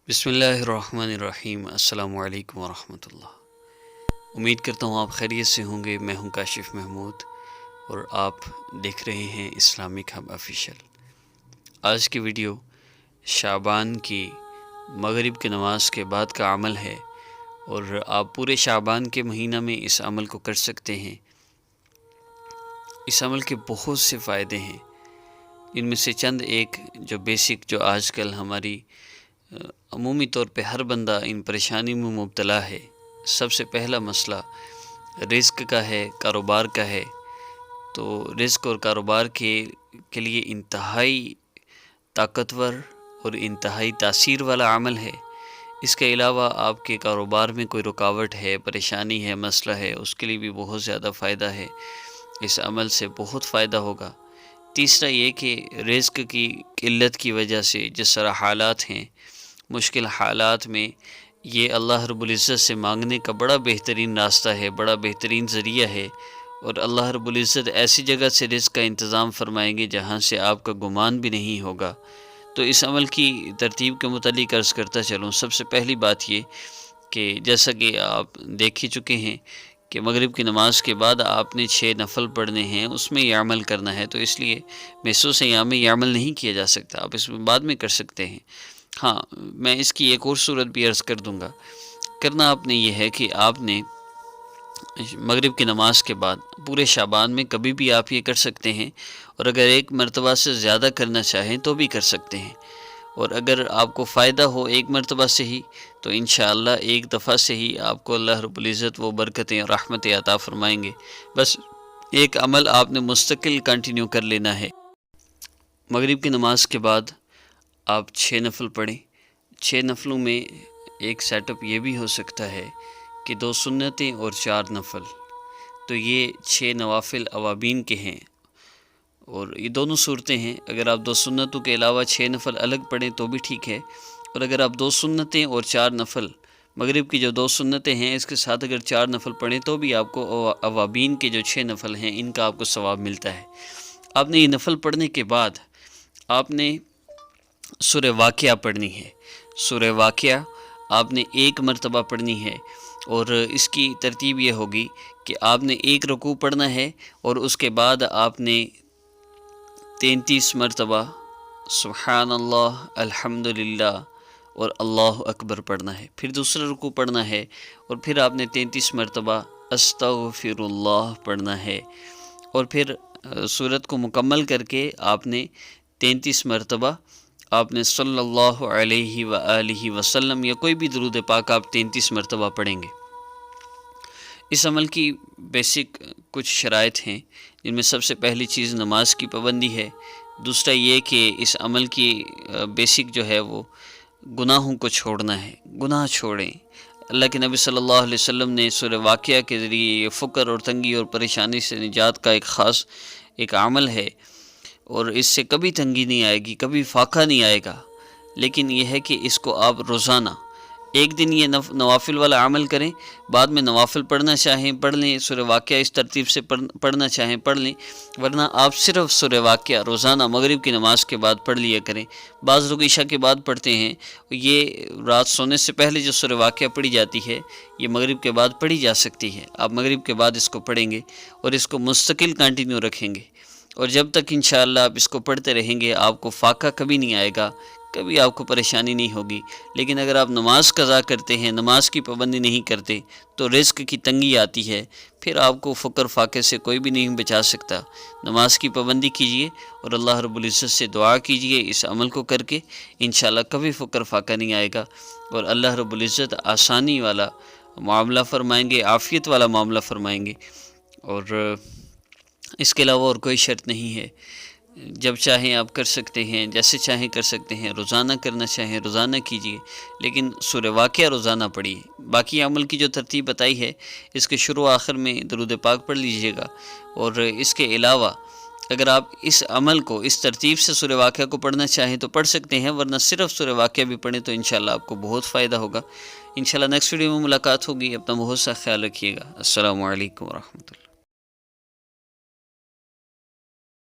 بسم اللہ الرحمن الرحیم۔ السلام علیکم ورحمۃ اللہ۔ امید کرتا ہوں آپ خیریت سے ہوں گے۔ میں ہوں کاشف محمود اور آپ دیکھ رہے ہیں اسلامک ہب آفیشیل۔ آج کی ویڈیو شعبان کی مغرب کی نماز کے بعد کا عمل ہے، اور آپ پورے شعبان کے مہینہ میں اس عمل کو کر سکتے ہیں۔ اس عمل کے بہت سے فائدے ہیں، ان میں سے چند ایک جو بیسک، جو آج کل ہماری عمومی طور پہ ہر بندہ ان پریشانی میں مبتلا ہے۔ سب سے پہلا مسئلہ رزق کا ہے، کاروبار کا ہے۔ تو رزق اور کاروبار کے لیے انتہائی طاقتور اور انتہائی تاثیر والا عمل ہے۔ اس کے علاوہ آپ کے کاروبار میں کوئی رکاوٹ ہے، پریشانی ہے، مسئلہ ہے، اس کے لیے بھی بہت زیادہ فائدہ ہے۔ اس عمل سے بہت فائدہ ہوگا۔ تیسرا یہ کہ رزق کی قلت کی وجہ سے جس طرح حالات ہیں، مشکل حالات میں یہ اللہ رب العزت سے مانگنے کا بڑا بہترین راستہ ہے، بڑا بہترین ذریعہ ہے، اور اللہ رب العزت ایسی جگہ سے رزق کا انتظام فرمائیں گے جہاں سے آپ کا گمان بھی نہیں ہوگا۔ تو اس عمل کی ترتیب کے متعلق عرض کرتا چلوں۔ سب سے پہلی بات یہ کہ جیسا کہ آپ دیکھ ہی چکے ہیں کہ مغرب کی نماز کے بعد آپ نے 6 نفل پڑھنے ہیں، اس میں یہ عمل کرنا ہے۔ تو اس لیے محسوس ایام میں یہ عمل نہیں کیا جا سکتا، آپ اس میں بعد میں کر سکتے ہیں۔ ہاں، میں اس کی ایک اور صورت بھی عرض کر دوں گا۔ کرنا آپ نے یہ ہے کہ آپ نے مغرب کی نماز کے بعد پورے شعبان میں کبھی بھی آپ یہ کر سکتے ہیں، اور اگر ایک مرتبہ سے زیادہ کرنا چاہیں تو بھی کر سکتے ہیں۔ اور اگر آپ کو فائدہ ہو ایک مرتبہ سے ہی، تو انشاءاللہ ایک دفعہ سے ہی آپ کو اللہ رب العزت وہ برکتیں اور رحمتیں عطا فرمائیں گے۔ بس ایک عمل آپ نے مستقل کنٹینیو کر لینا ہے۔ مغرب کی نماز کے بعد آپ 6 نفل پڑھیں۔ 6 نفلوں میں ایک سیٹ اپ یہ بھی ہو سکتا ہے کہ 2 سنتیں اور 4 نفل۔ تو یہ 6 نوافل اوابین کے ہیں، اور یہ دونوں صورتیں ہیں۔ اگر آپ 2 سنتوں کے علاوہ 6 نفل الگ پڑھیں تو بھی ٹھیک ہے، اور اگر آپ 2 سنتیں اور 4 نفل، مغرب کی جو 2 سنتیں ہیں اس کے ساتھ اگر 4 نفل پڑھیں تو بھی آپ کو اوابین کے جو 6 نفل ہیں ان کا آپ کو ثواب ملتا ہے۔ آپ نے یہ نفل پڑھنے کے بعد آپ نے سورہ واقعہ پڑھنی ہے۔ سورہ واقعہ آپ نے 1 مرتبہ پڑھنی ہے، اور اس کی ترتیب یہ ہوگی کہ آپ نے 1 رکوع پڑھنا ہے، اور اس کے بعد آپ نے 33 مرتبہ سبحان اللہ، الحمدللہ اور اللہ اکبر پڑھنا ہے۔ پھر دوسرا رکوع پڑھنا ہے، اور پھر آپ نے 33 مرتبہ استغفر اللہ پڑھنا ہے، اور پھر سورت کو مکمل کر کے آپ نے 33 مرتبہ آپ نے صلی اللہ علیہ وآلہ وسلم یا کوئی بھی درود پاک آپ 33 مرتبہ پڑھیں گے۔ اس عمل کی بیسک کچھ شرائط ہیں، جن میں سب سے پہلی چیز نماز کی پابندی ہے۔ دوسرا یہ کہ اس عمل کی بیسک جو ہے وہ گناہوں کو چھوڑنا ہے۔ گناہ چھوڑیں۔ اللہ کے نبی صلی اللہ علیہ وسلم نے سورہ واقعہ کے ذریعے یہ فقر اور تنگی اور پریشانی سے نجات کا ایک خاص عمل ہے، اور اس سے کبھی تنگی نہیں آئے گی، کبھی فاقہ نہیں آئے گا۔ لیکن یہ ہے کہ اس کو آپ روزانہ ایک دن یہ نوافل والا عمل کریں، بعد میں نوافل پڑھنا چاہیں پڑھ لیں، سورہ واقعہ اس ترتیب سے پڑھنا چاہیں پڑھ لیں، ورنہ آپ صرف سورہ واقعہ روزانہ مغرب کی نماز کے بعد پڑھ لیا کریں۔ بعض لوگ عشاء کے بعد پڑھتے ہیں، یہ رات سونے سے پہلے جو سورہ واقعہ پڑھی جاتی ہے یہ مغرب کے بعد پڑھی جا سکتی ہے۔ آپ مغرب کے بعد اس کو پڑھیں گے اور اس کو مستقل کنٹینیو رکھیں گے، اور جب تک انشاءاللہ آپ اس کو پڑھتے رہیں گے آپ کو فاقہ کبھی نہیں آئے گا، کبھی آپ کو پریشانی نہیں ہوگی۔ لیکن اگر آپ نماز قضا کرتے ہیں، نماز کی پابندی نہیں کرتے، تو رزق کی تنگی آتی ہے، پھر آپ کو فقر فاقے سے کوئی بھی نہیں بچا سکتا۔ نماز کی پابندی کیجئے اور اللہ رب العزت سے دعا کیجئے اس عمل کو کر کے، انشاءاللہ کبھی فقر فاقہ نہیں آئے گا، اور اللہ رب العزت آسانی والا معاملہ فرمائیں گے، عافیت والا معاملہ فرمائیں گے۔ اور اس کے علاوہ اور کوئی شرط نہیں ہے، جب چاہیں آپ کر سکتے ہیں، جیسے چاہیں کر سکتے ہیں، روزانہ کرنا چاہیں روزانہ کیجئے، لیکن سورہ واقعہ روزانہ پڑھیے۔ باقی عمل کی جو ترتیب بتائی ہے اس کے شروع آخر میں درود پاک پڑھ لیجئے گا، اور اس کے علاوہ اگر آپ اس عمل کو اس ترتیب سے سورہ واقعہ کو پڑھنا چاہیں تو پڑھ سکتے ہیں، ورنہ صرف سورہ واقعہ بھی پڑھیں تو انشاءاللہ آپ کو بہت فائدہ ہوگا۔ انشاءاللہ نیکسٹ ویڈیو میں ملاقات ہوگی۔ اپنا بہت سا خیال رکھیے گا۔ السلام علیکم ورحمۃ اللہ۔